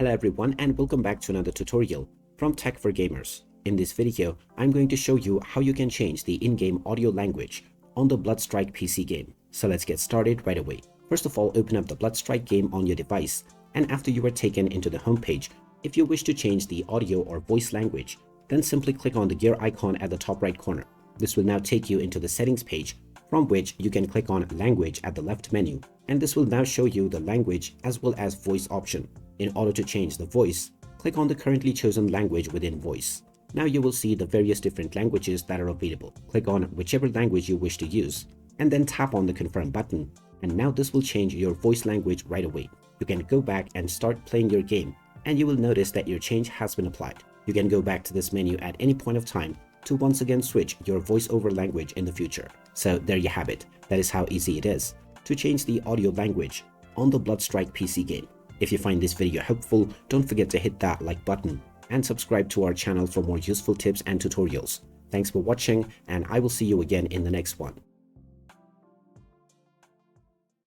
Hello everyone and welcome back to another tutorial from Tech for Gamers. In this video, I'm going to show you how you can change the in-game audio language on the Bloodstrike PC game. So let's get started right away. First of all, open up the Bloodstrike game on your device, and after you are taken into the home page, if you wish to change the audio or voice language, then simply click on the gear icon at the top right corner. This will now take you into the settings page, from which you can click on language at the left menu, and this will now show you the language as well as voice option. In order to change the voice, click on the currently chosen language within voice. Now you will see the various different languages that are available. Click on whichever language you wish to use, and then tap on the confirm button, and now this will change your voice language right away. You can go back and start playing your game, and you will notice that your change has been applied. You can go back to this menu at any point of time to once again switch your voiceover language in the future. So there you have it. That is how easy it is to change the audio language on the Bloodstrike PC game. If you find this video helpful, don't forget to hit that like button and subscribe to our channel for more useful tips and tutorials. Thanks for watching, and I will see you again in the next one.